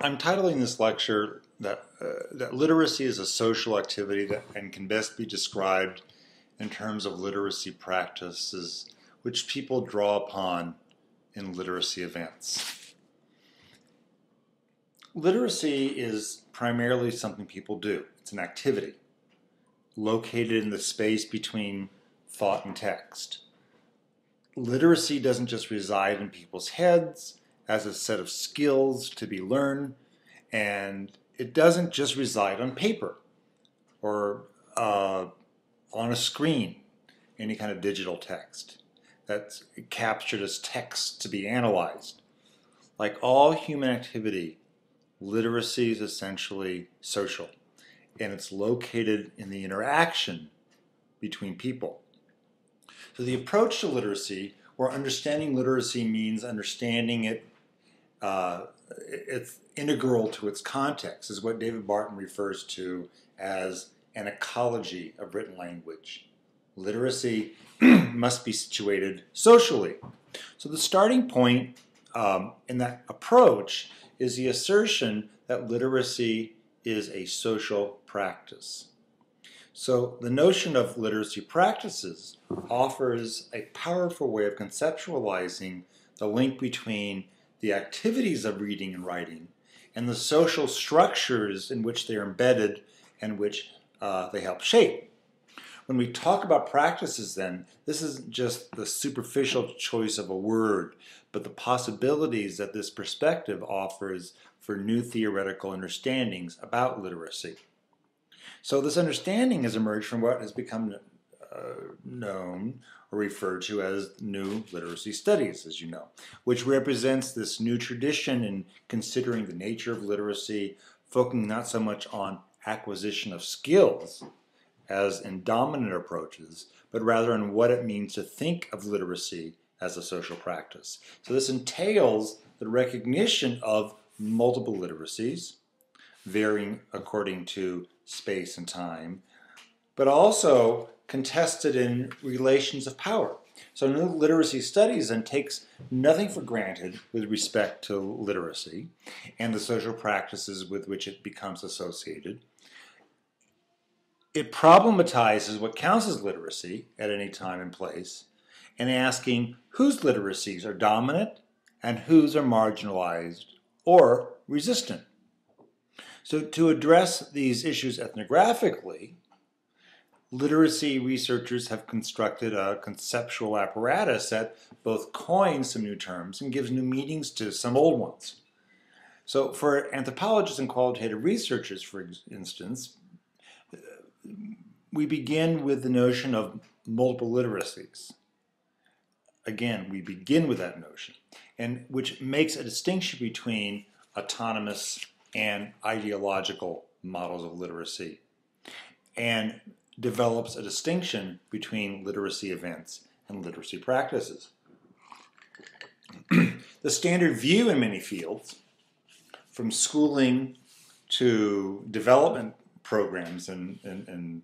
I'm titling this lecture that literacy is a social activity and can best be described in terms of literacy practices which people draw upon in literacy events. Literacy is primarily something people do. It's an activity located in the space between thought and text. Literacy doesn't just reside in people's heads as a set of skills to be learned, and it doesn't just reside on paper or on a screen, any kind of digital text that's captured as text to be analyzed. Like all human activity, literacy is essentially social, and it's located in the interaction between people. So the approach to literacy, or understanding literacy, means understanding it, it's integral to its context, is what David Barton refers to as an ecology of written language. Literacy must be situated socially. So the starting point in that approach is the assertion that literacy is a social practice. So the notion of literacy practices offers a powerful way of conceptualizing the link between the activities of reading and writing and the social structures in which they are embedded and which they help shape. When we talk about practices, then, this isn't just the superficial choice of a word, but the possibilities that this perspective offers for new theoretical understandings about literacy. So this understanding has emerged from what has become known or referred to as new literacy studies, as you know, which represents this new tradition in considering the nature of literacy, focusing not so much on acquisition of skills as in dominant approaches, but rather on what it means to think of literacy as a social practice. So this entails the recognition of multiple literacies, varying according to space and time, but also contested in relations of power. So new literacy studies then takes nothing for granted with respect to literacy and the social practices with which it becomes associated. It problematizes what counts as literacy at any time and place, and asking whose literacies are dominant and whose are marginalized or resistant. So to address these issues ethnographically, literacy researchers have constructed a conceptual apparatus that both coins some new terms and gives new meanings to some old ones. So for anthropologists and qualitative researchers, for instance, we begin with the notion of multiple literacies. Again, we begin with that notion, and which makes a distinction between autonomous and ideological models of literacy, and develops a distinction between literacy events and literacy practices. The standard view in many fields, from schooling to development programs in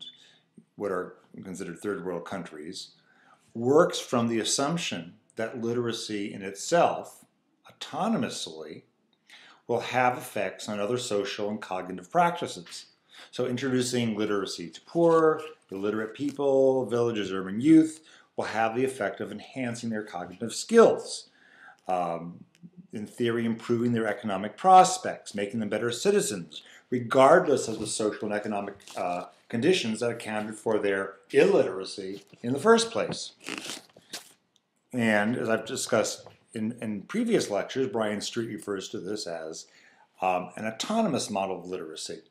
what are considered third world countries, works from the assumption that literacy in itself, autonomously, will have effects on other social and cognitive practices. So introducing literacy to poor, illiterate people, villages, urban youth will have the effect of enhancing their cognitive skills. In theory, improving their economic prospects, making them better citizens, regardless of the social and economic conditions that accounted for their illiteracy in the first place. And as I've discussed in previous lectures, Brian Street refers to this as an autonomous model of literacy.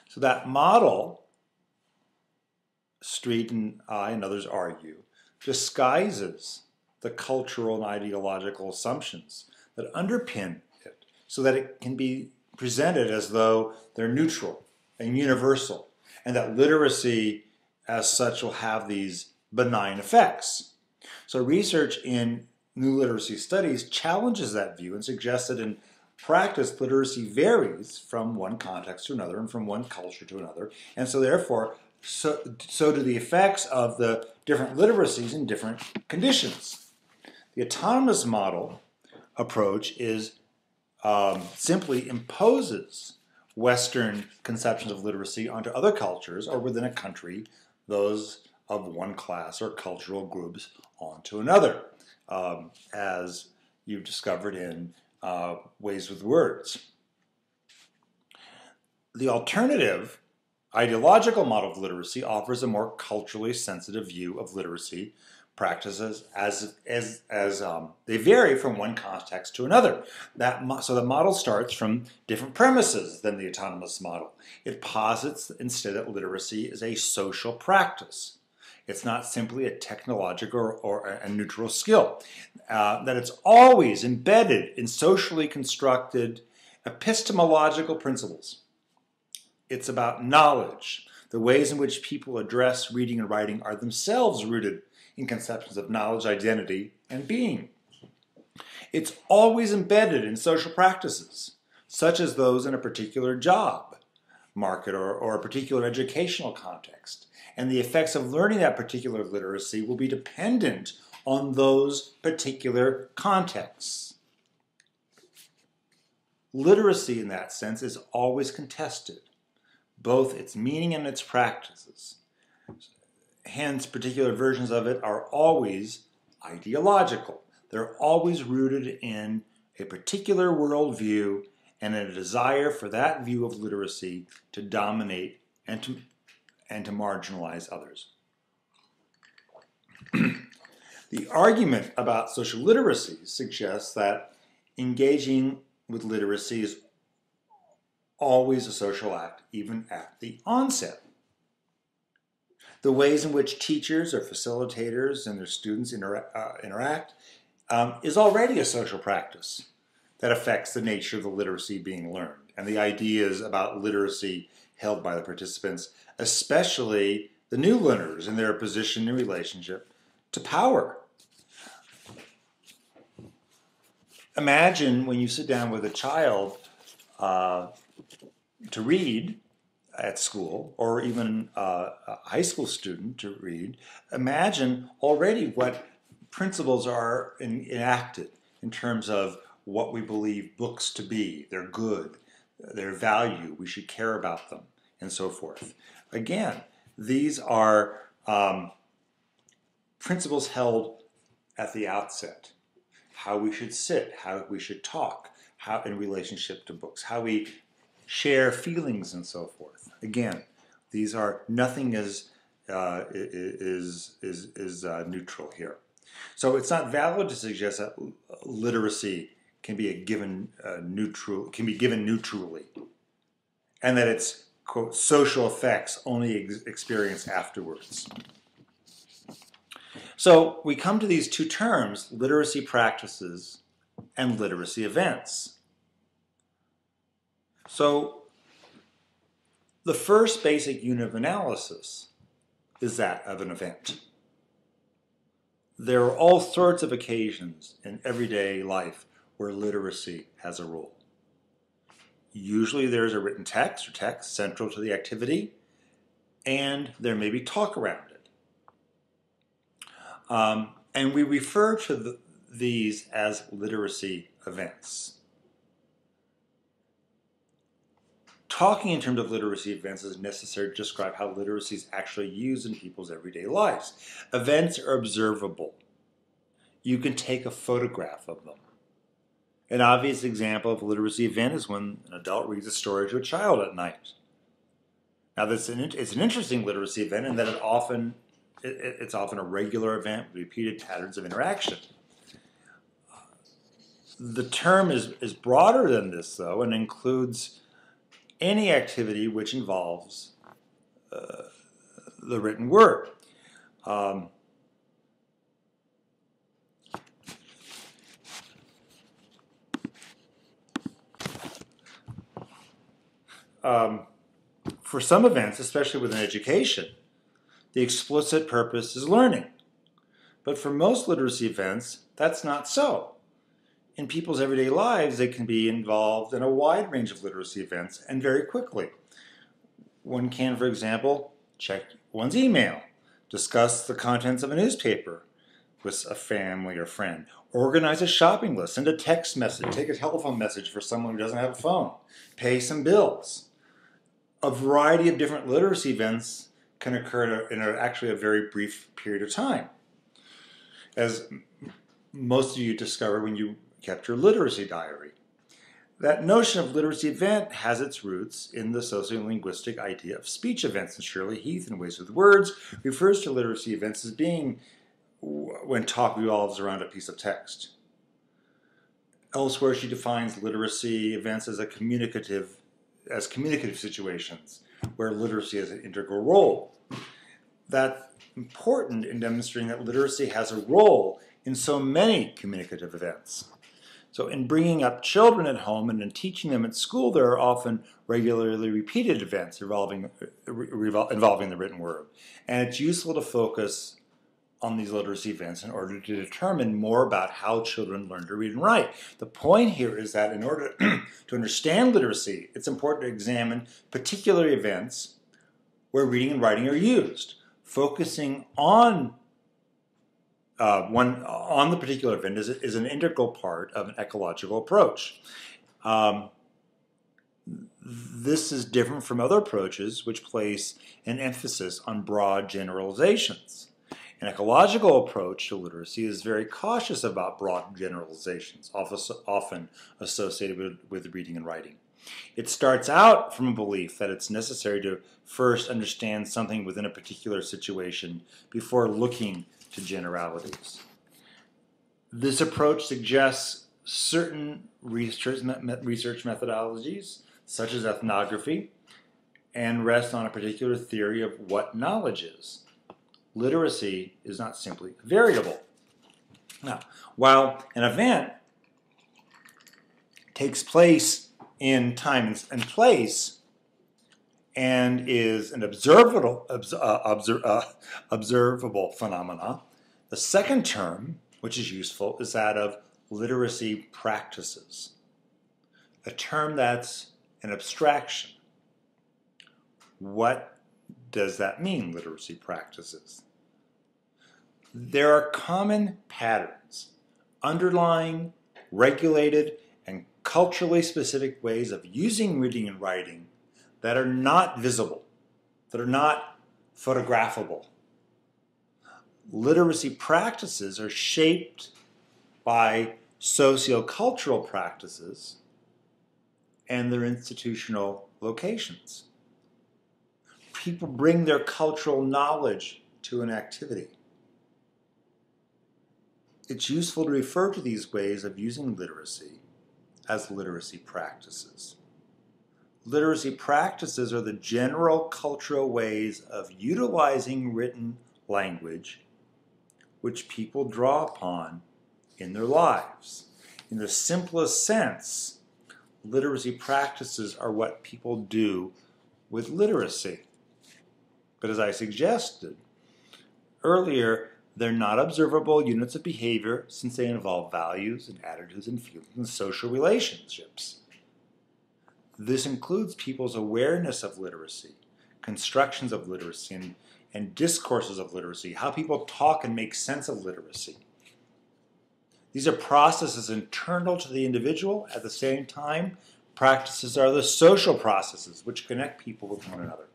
So that model, Street and I and others argue, disguises the cultural and ideological assumptions that underpin it so that it can be presented as though they're neutral and universal, and that literacy as such will have these benign effects. So research in new literacy studies challenges that view and suggests that in practice, literacy varies from one context to another and from one culture to another, and so therefore, so do the effects of the different literacies in different conditions. The autonomous model approach is simply imposes Western conceptions of literacy onto other cultures, or within a country, those of one class or cultural groups onto another, as you've discovered in Ways with Words. The alternative ideological model of literacy offers a more culturally sensitive view of literacy practices as they vary from one context to another. So the model starts from different premises than the autonomous model. It posits instead that literacy is a social practice. It's not simply a technological or a neutral skill. That it's always embedded in socially constructed epistemological principles. It's about knowledge. The ways in which people address reading and writing are themselves rooted in conceptions of knowledge, identity, and being. It's always embedded in social practices, such as those in a particular job market or a particular educational context. And the effects of learning that particular literacy will be dependent on those particular contexts. Literacy, in that sense, is always contested, both its meaning and its practices. Hence, particular versions of it are always ideological. They're always rooted in a particular worldview and in a desire for that view of literacy to dominate and to marginalize others. The argument about social literacy suggests that engaging with literacy is always a social act, even at the onset. The ways in which teachers or facilitators and their students interact is already a social practice that affects the nature of the literacy being learned and the ideas about literacy held by the participants, especially the new learners and their position in relationship to power. Imagine when you sit down with a child to read at school, or even a high school student to read, imagine already what principles are enacted in terms of what we believe books to be, their good, their value, we should care about them, and so forth. Again, these are principles held at the outset. How we should sit, how we should talk, how in relationship to books, how we share feelings and so forth. Again, these are nothing is neutral here. So it's not valid to suggest that literacy can be given neutrally, and that its quote social effects only experience afterwards. So we come to these two terms, literacy practices and literacy events. So the first basic unit of analysis is that of an event. There are all sorts of occasions in everyday life where literacy has a role. Usually there's a written text or text central to the activity, and there may be talk around it. And we refer to these as literacy events. Talking in terms of literacy events is necessary to describe how literacy is actually used in people's everyday lives. Events are observable. You can take a photograph of them. An obvious example of a literacy event is when an adult reads a story to a child at night. Now, it's an interesting literacy event in that it's often a regular event with repeated patterns of interaction. The term is broader than this, though, and includes any activity which involves the written word. For some events, especially within education, the explicit purpose is learning. But for most literacy events, that's not so. In people's everyday lives, they can be involved in a wide range of literacy events and very quickly. One can, for example, check one's email, discuss the contents of a newspaper, with a family or friend. Organize a shopping list, send a text message, take a telephone message for someone who doesn't have a phone, pay some bills. A variety of different literacy events can occur in actually a very brief period of time. As most of you discovered when you kept your literacy diary. That notion of literacy event has its roots in the sociolinguistic idea of speech events, and Shirley Heath, in Ways with Words, refers to literacy events as being when talk revolves around a piece of text. Elsewhere, she defines literacy events as communicative situations where literacy has an integral role. That's important in demonstrating that literacy has a role in so many communicative events. So in bringing up children at home and in teaching them at school, there are often regularly repeated events involving the written word. And it's useful to focus on these literacy events in order to determine more about how children learn to read and write. The point here is that in order to understand literacy, it's important to examine particular events where reading and writing are used. Focusing on the particular event is an integral part of an ecological approach. This is different from other approaches which place an emphasis on broad generalizations. An ecological approach to literacy is very cautious about broad generalizations, often associated with reading and writing. It starts out from a belief that it's necessary to first understand something within a particular situation before looking to generalities. This approach suggests certain research methodologies, such as ethnography, and rests on a particular theory of what knowledge is. Literacy is not simply variable. Now, while an event takes place in time and place and is an observable phenomena, the second term, which is useful, is that of literacy practices, a term that's an abstraction. What does that mean, literacy practices? There are common patterns, underlying, regulated, and culturally specific ways of using reading and writing that are not visible, that are not photographable. Literacy practices are shaped by sociocultural practices and their institutional locations. People bring their cultural knowledge to an activity. It's useful to refer to these ways of using literacy as literacy practices. Literacy practices are the general cultural ways of utilizing written language which people draw upon in their lives. In the simplest sense, literacy practices are what people do with literacy. But as I suggested earlier, they're not observable units of behavior since they involve values and attitudes and feelings and social relationships. This includes people's awareness of literacy, constructions of literacy, and discourses of literacy, how people talk and make sense of literacy. These are processes internal to the individual. At the same time, practices are the social processes which connect people with one another.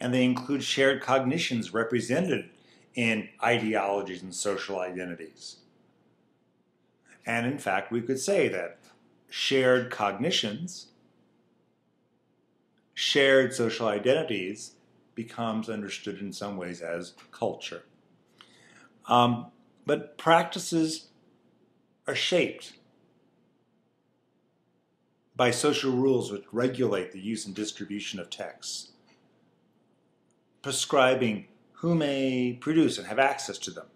And they include shared cognitions represented in ideologies and social identities. And in fact, we could say that shared cognitions, shared social identities, becomes understood in some ways as culture. But practices are shaped by social rules which regulate the use and distribution of texts, prescribing who may produce and have access to them.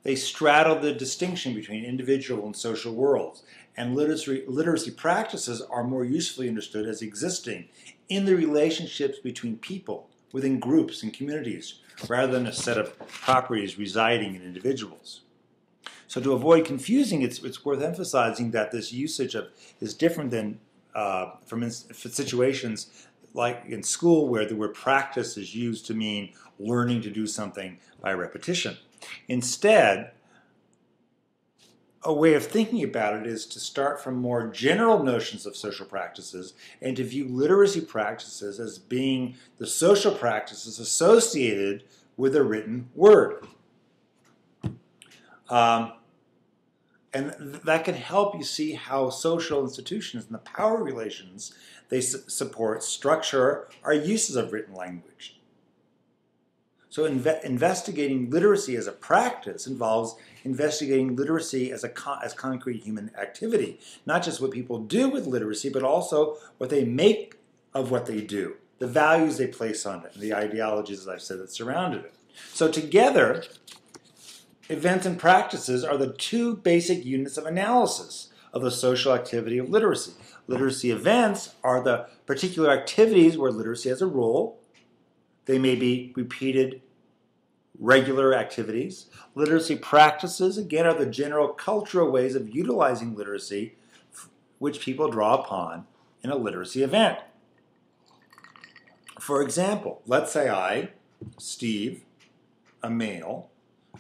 They straddle the distinction between individual and social worlds, and literacy practices are more usefully understood as existing in the relationships between people, within groups and communities, rather than a set of properties residing in individuals. So to avoid confusing, it's worth emphasizing that this usage is different than from situations like in school where the word practice is used to mean learning to do something by repetition. Instead, a way of thinking about it is to start from more general notions of social practices and to view literacy practices as being the social practices associated with a written word. And that can help you see how social institutions and the power relations they support structure our uses of written language. So investigating literacy as a practice involves investigating literacy as concrete human activity, not just what people do with literacy, but also what they make of what they do, the values they place on it, and the ideologies, as I've said, that surrounded it. So together, events and practices are the two basic units of analysis of the social activity of literacy. Literacy events are the particular activities where literacy has a role. They may be repeated, regular activities. Literacy practices, again, are the general cultural ways of utilizing literacy which people draw upon in a literacy event. For example, let's say I, Steve, a male,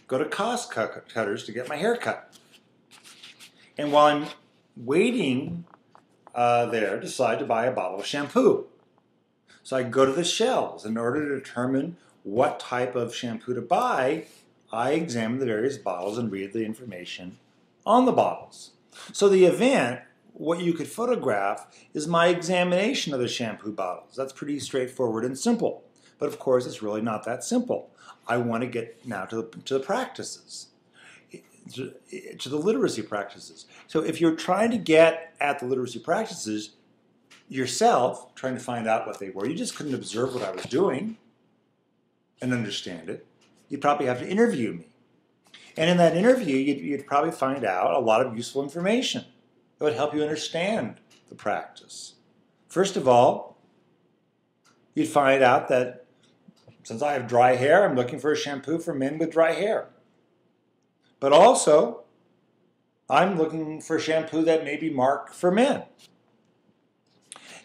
go to cost cutters to get my hair cut. And while I'm waiting there, decide to buy a bottle of shampoo. So I go to the shelves. In order to determine what type of shampoo to buy, I examine the various bottles and read the information on the bottles. So the event, what you could photograph, is my examination of the shampoo bottles. That's pretty straightforward and simple. But of course, it's really not that simple. I want to get now to the practices, to the literacy practices. So if you're trying to get at the literacy practices yourself, trying to find out what they were, you just couldn't observe what I was doing and understand it. You'd probably have to interview me. And in that interview, you'd probably find out a lot of useful information that would help you understand the practice. First of all, you'd find out that since I have dry hair, I'm looking for a shampoo for men with dry hair. But also, I'm looking for a shampoo that may be marked for men.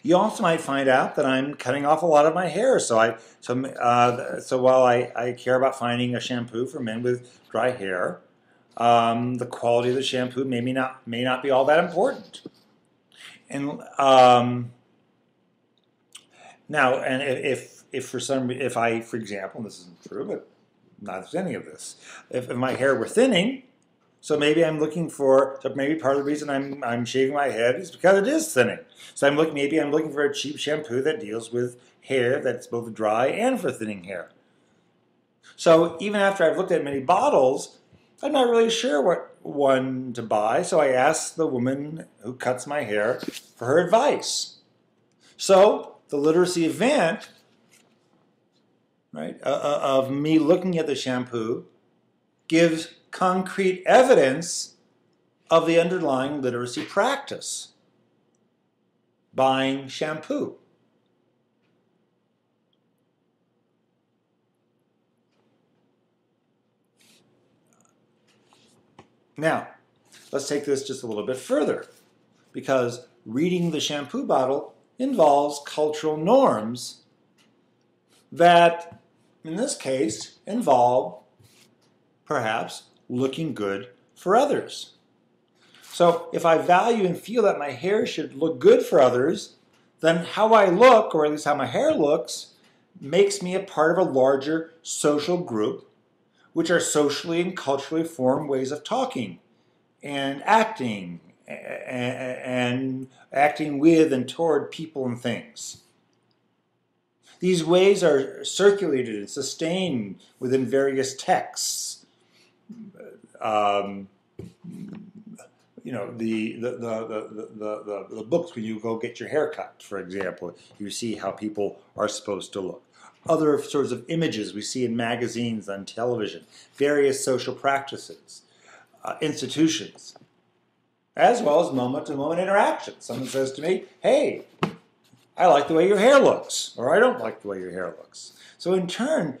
You also might find out that I'm cutting off a lot of my hair, so while I care about finding a shampoo for men with dry hair, the quality of the shampoo may not be all that important. And now, and if I, for example, and this isn't true, but not any of this, if my hair were thinning, so maybe I'm looking for, so maybe part of the reason I'm shaving my head is because it is thinning. So maybe I'm looking for a cheap shampoo that deals with hair that's both dry and for thinning hair. So even after I've looked at many bottles, I'm not really sure what one to buy, so I ask the woman who cuts my hair for her advice. So the literacy event, right, of me looking at the shampoo gives concrete evidence of the underlying literacy practice, buying shampoo. Now, let's take this just a little bit further, because reading the shampoo bottle involves cultural norms that, in this case, involve perhaps looking good for others. So if I value and feel that my hair should look good for others, then how I look, or at least how my hair looks, makes me a part of a larger social group, which are socially and culturally formed ways of talking and acting with and toward people and things. These ways are circulated and sustained within various texts. The books when you go get your hair cut, for example, you see how people are supposed to look. Other sorts of images we see in magazines, on television, various social practices, institutions, as well as moment-to-moment interactions. Someone says to me, "Hey, I like the way your hair looks," or "I don't like the way your hair looks." So in turn,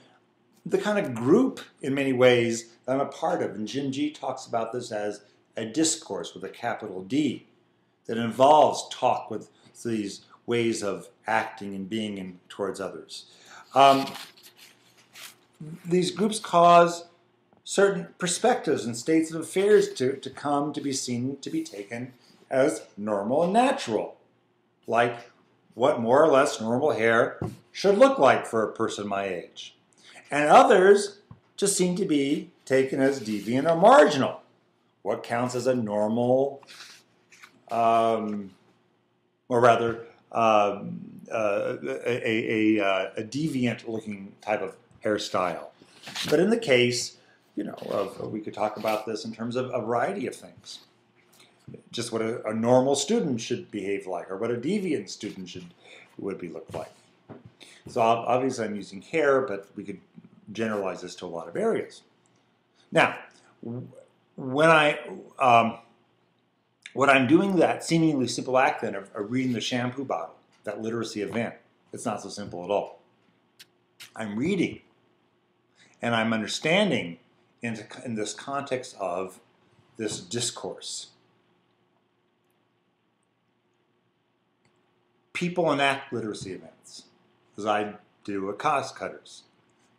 the kind of group, in many ways, that I'm a part of, and Jin Ji talks about this as a discourse with a capital D, that involves talk with these ways of acting and being towards others. These groups cause certain perspectives and states of affairs to come to be seen, to be taken as normal and natural, like what more or less normal hair should look like for a person my age. And others just seem to be taken as deviant or marginal. What counts as a normal, or rather, a deviant-looking type of hairstyle. But in the case, we could talk about this in terms of a variety of things. Just what a normal student should behave like, or what a deviant student would look like. So obviously I'm using hair, but we could generalize this to a lot of areas. Now, when I'm doing that seemingly simple act then of reading the shampoo bottle, that literacy event, it's not so simple at all. I'm reading, and I'm understanding in this context of this discourse. People enact literacy events, as I do at cost cutters,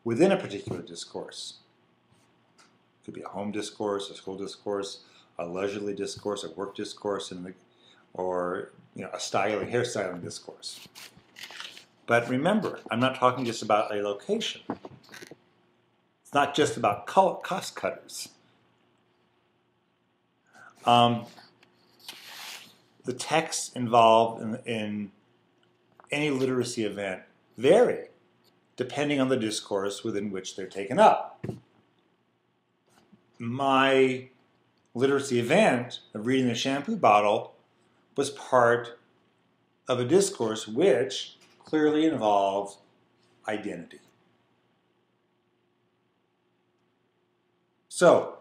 within a particular discourse. It could be a home discourse, a school discourse, a leisurely discourse, a work discourse, or a hairstyling discourse. But remember, I'm not talking just about a location. It's not just about cost cutters. The texts involved in any literacy event vary depending on the discourse within which they're taken up. My literacy event of reading the shampoo bottle was part of a discourse which clearly involved identity. So,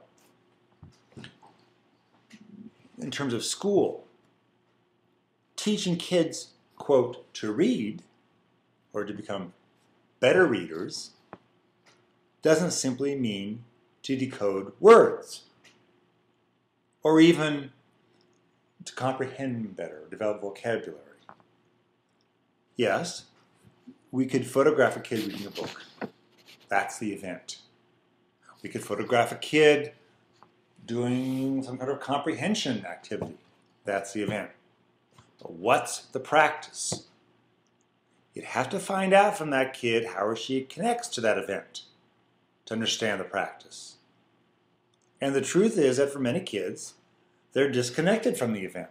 in terms of school, teaching kids, quote, to read, or to become better readers, doesn't simply mean to decode words, or even to comprehend better, develop vocabulary. Yes, we could photograph a kid reading a book. That's the event. We could photograph a kid doing some kind of comprehension activity. That's the event. But what's the practice? You'd have to find out from that kid how or she connects to that event to understand the practice. And the truth is that for many kids, they're disconnected from the event.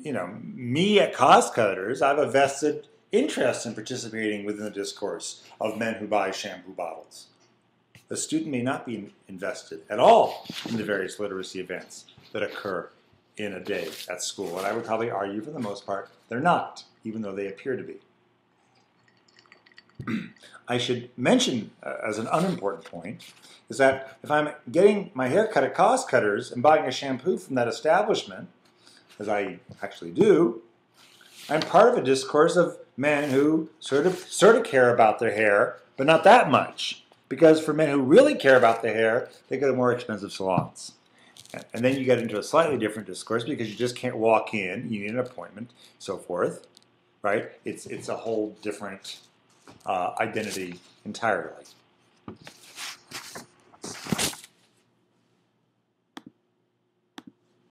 Me at Cost Cutters, I have a vested interest in participating within the discourse of men who buy shampoo bottles. The student may not be invested at all in the various literacy events that occur in a day at school. And I would probably argue for the most part they're not, even though they appear to be. I should mention, as an unimportant point, is that if I'm getting my hair cut at Cost Cutters and buying a shampoo from that establishment, as I actually do, I'm part of a discourse of men who sort of care about their hair, but not that much. Because for men who really care about their hair, they go to more expensive salons. And then you get into a slightly different discourse because you just can't walk in, you need an appointment, so forth, right? It's a whole different identity entirely.